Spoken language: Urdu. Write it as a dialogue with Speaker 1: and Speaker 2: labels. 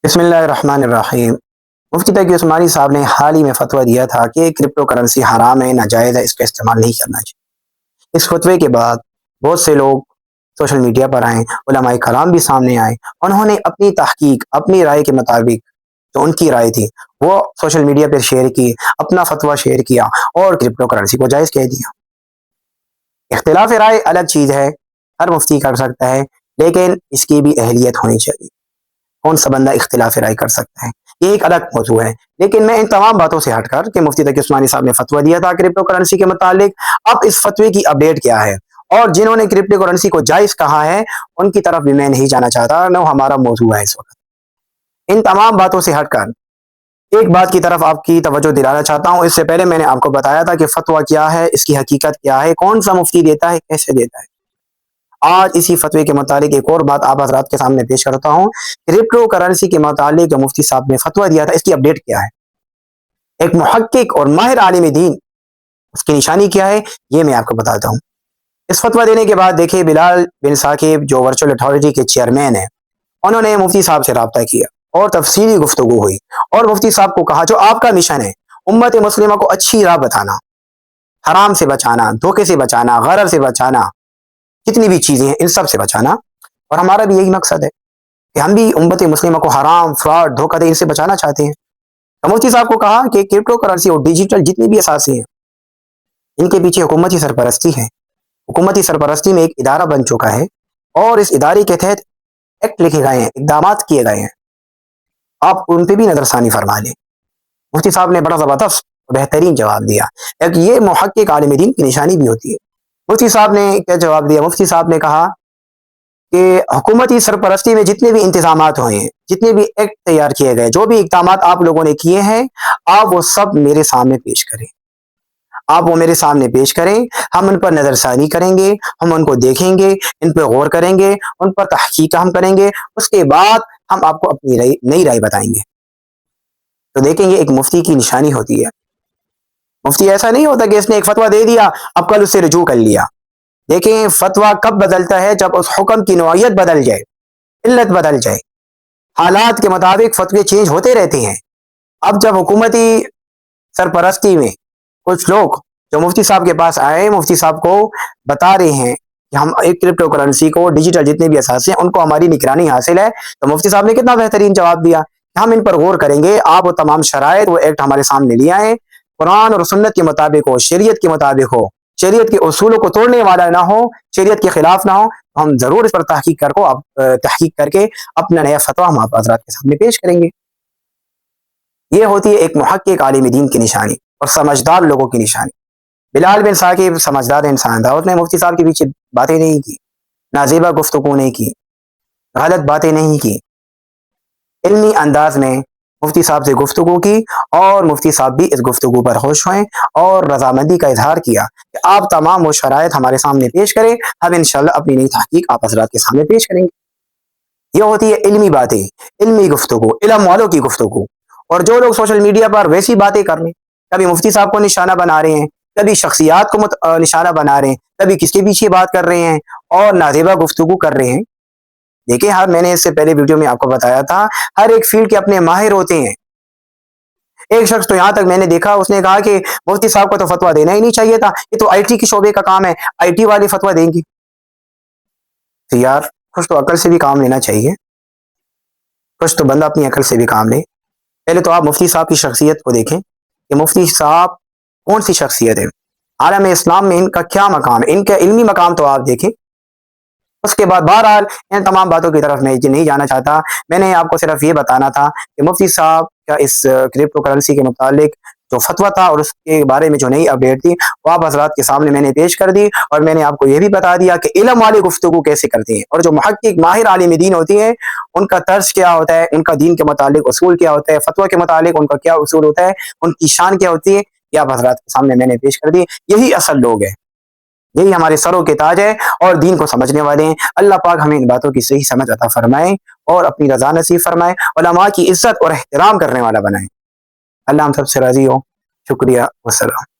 Speaker 1: بسم اللہ الرحمن الرحیم۔ مفتی تقی عثمانی صاحب نے حال ہی میں فتویٰ دیا تھا کہ کرپٹو کرنسی حرام ہے، ناجائز ہے، اس کا استعمال نہیں کرنا چاہیے۔ اس فتوے کے بعد بہت سے لوگ سوشل میڈیا پر آئیں، علماء کرام بھی سامنے آئے، انہوں نے اپنی تحقیق اپنی رائے کے مطابق جو ان کی رائے تھی وہ سوشل میڈیا پر شیئر کی، اپنا فتویٰ شیئر کیا اور کرپٹو کرنسی کو جائز کہہ دیا۔ اختلاف رائے الگ چیز ہے، ہر مفتی کر سکتا ہے، لیکن اس کی بھی اہلیت ہونی چاہیے۔ کون سا بندہ اختلاف رائے کر سکتا ہے، یہ ایک الگ موضوع ہے۔ لیکن میں ان تمام باتوں سے ہٹ کر کہ مفتی تقی عثمانی صاحب نے فتویٰ دیا تھا کرپٹو کرنسی کے متعلق، اب اس فتوے کی اپڈیٹ کیا ہے اور جنہوں نے کرپٹو کرنسی کو جائز کہا ہے ان کی طرف بھی میں نہیں جانا چاہتا، نہ ہمارا موضوع ہے اس وقت۔ ان تمام باتوں سے ہٹ کر ایک بات کی طرف آپ کی توجہ دلانا چاہتا ہوں۔ اس سے پہلے میں نے آپ کو بتایا تھا کہ فتویٰ کیا ہے، اس کی حقیقت کیا ہے، کون سا مفتی دیتا ہے، کیسے دیتا ہے۔ آج اسی فتوے کے متعلق ایک اور بات آپ حضرات کے سامنے پیش کرتا ہوں۔ کرپٹو کرنسی کے متعلق جو مفتی صاحب نے فتویٰ دیا تھا، اس کی اپڈیٹ کیا ہے، ایک محقق اور ماہر عالم دین اس کی نشانی کیا ہے، یہ میں آپ کو بتاتا ہوں۔ اس فتویٰ دینے کے بعد دیکھیے بلال بن ثاقب جو ورچوئل اتھارٹی کے چیئرمین ہیں، انہوں نے مفتی صاحب سے رابطہ کیا اور تفصیلی گفتگو ہوئی اور مفتی صاحب کو کہا جو آپ کا مشن ہے امت مسلمہ کو اچھی راہ بتانا، حرام سے بچانا، دھوکے سے بچانا، غرر سے بچانا، جتنی بھی چیزیں ہیں ان سب سے بچانا، اور ہمارا بھی یہی مقصد ہے کہ ہم بھی امت مسلمہ کو حرام، فراڈ، دھوکہ دہی سے بچانا چاہتے ہیں۔ تو مفتی صاحب کو کہا کہ کرپٹو کرنسی اور ڈیجیٹل جتنی بھی اثاثے ہیں ان کے پیچھے حکومتی سرپرستی ہے۔ حکومتی سرپرستی میں ایک ادارہ بن چکا ہے اور اس ادارے کے تحت ایکٹ لکھے گئے ہیں، اقدامات کیے گئے ہیں، آپ ان پہ بھی نظر ثانی فرما لیں۔ مفتی صاحب نے بڑا زبردست بہترین جواب دیا، ایک یہ محقق عالم دین کی نشانی بھی ہوتی ہے۔ مفتی صاحب نے کیا جواب دیا؟ مفتی صاحب نے کہا کہ حکومتی سرپرستی میں جتنے بھی انتظامات ہوئے ہیں، جتنے بھی ایکٹ تیار کیے گئے، جو بھی اقدامات آپ لوگوں نے کیے ہیں، آپ وہ سب میرے سامنے پیش کریں، آپ وہ میرے سامنے پیش کریں، ہم ان پر نظر ثانی کریں گے، ہم ان کو دیکھیں گے، ان پہ غور کریں گے، ان پر تحقیق ہم کریں گے، اس کے بعد ہم آپ کو اپنی نئی رائے بتائیں گے۔ تو دیکھیں یہ ایک مفتی کی نشانی ہوتی ہے۔ مفتی ایسا نہیں ہوتا کہ اس نے ایک فتویٰ دے دیا اب کل اس سے رجوع کر لیا۔ دیکھیں فتویٰ کب بدلتا ہے؟ جب اس حکم کی نوعیت بدل جائے، علت بدل جائے، حالات کے مطابق فتوے چینج ہوتے رہتے ہیں۔ اب جب حکومتی سرپرستی میں کچھ لوگ جو مفتی صاحب کے پاس آئے، مفتی صاحب کو بتا رہے ہیں کہ ہم ایک کرپٹو کرنسی کو، ڈیجیٹل جتنے بھی اثاثے ہیں ان کو ہماری نگرانی حاصل ہے، تو مفتی صاحب نے کتنا بہترین جواب دیا کہ ہم ان پر غور کریں گے، آپ وہ تمام شرائط، وہ ایکٹ ہمارے سامنے لے آئیں، قرآن اور سنت کے مطابق ہو، شریعت کے مطابق ہو، شریعت کے اصولوں کو توڑنے والا نہ ہو، شریعت کے خلاف نہ ہو، ہم ضرور اس پر تحقیق کر کے اپنا نیا فتویٰ ہم آپ حضرات کے سامنے پیش کریں گے۔ یہ ہوتی ہے ایک محقق عالم دین کی نشانی اور سمجھدار لوگوں کی نشانی۔ بلال بن ثاقب سمجھدار انسان تھا، اس نے مفتی صاحب کے پیچھے باتیں نہیں کی، نازیبہ گفتگو نہیں کی، غلط باتیں نہیں کی، علمی انداز میں مفتی صاحب سے گفتگو کی اور مفتی صاحب بھی اس گفتگو پر خوش ہوئیں اور رضامندی کا اظہار کیا کہ آپ تمام وہ شرائط ہمارے سامنے پیش کریں، ہم انشاءاللہ اپنی نئی تحقیق آپ حضرات کے سامنے پیش کریں گے۔ یہ ہوتی ہے علمی باتیں، علمی گفتگو، علم والوں کی گفتگو۔ اور جو لوگ سوشل میڈیا پر ویسی باتیں کر رہے ہیں، کبھی مفتی صاحب کو نشانہ بنا رہے ہیں، کبھی شخصیات کو نشانہ بنا رہے ہیں، کبھی کس کے پیچھے بات کر رہے ہیں اور نازیبہ گفتگو کر رہے ہیں، دیکھیں میں نے اس سے پہلے ویڈیو میں آپ کو بتایا تھا، ہر ایک فیلڈ کے اپنے ماہر ہوتے ہیں۔ ایک شخص تو یہاں تک میں نے دیکھا اس نے کہا کہ مفتی صاحب کو تو فتویٰ دینا ہی نہیں چاہیے تھا، یہ تو آئی ٹی کے شعبے کا کام ہے، آئی ٹی والے فتویٰ دیں گے۔ تو یار کچھ تو عقل سے بھی کام لینا چاہیے، کچھ تو بندہ اپنی عقل سے بھی کام لے۔ پہلے تو آپ مفتی صاحب کی شخصیت کو دیکھیں کہ مفتی صاحب کون سی شخصیت ہے، عالم اسلام میں ان کا کیا مقام ہے، ان کا علمی مقام تو آپ دیکھیں۔ اس کے بعد بہرحال ان تمام باتوں کی طرف میں نہیں جانا چاہتا، میں نے آپ کو صرف یہ بتانا تھا کہ مفتی صاحب کا اس کرپٹو کرنسی کے متعلق جو فتویٰ تھا اور اس کے بارے میں جو نئی اپڈیٹ تھی وہ آپ حضرات کے سامنے میں نے پیش کر دی، اور میں نے آپ کو یہ بھی بتا دیا کہ علم والی گفتگو کیسے کرتے ہیں اور جو محقق ماہر عالم دین ہوتی ہیں ان کا طرز کیا ہوتا ہے، ان کا دین کے متعلق اصول کیا ہوتا ہے، فتویٰ کے متعلق ان کا کیا اصول ہوتا ہے، ان کی شان کیا ہوتی ہے، یہ آپ حضرات کے سامنے میں نے پیش کر دی۔ یہی اصل لوگ ہیں، یہی ہمارے سروں کے تاج ہے اور دین کو سمجھنے والے ہیں۔ اللہ پاک ہمیں ان باتوں کی صحیح سمجھ عطا فرمائے اور اپنی رضا نصیب فرمائے، علماء کی عزت اور احترام کرنے والا بنائے۔ اللہ ہم سب سے راضی ہو۔ شکریہ، والسلام۔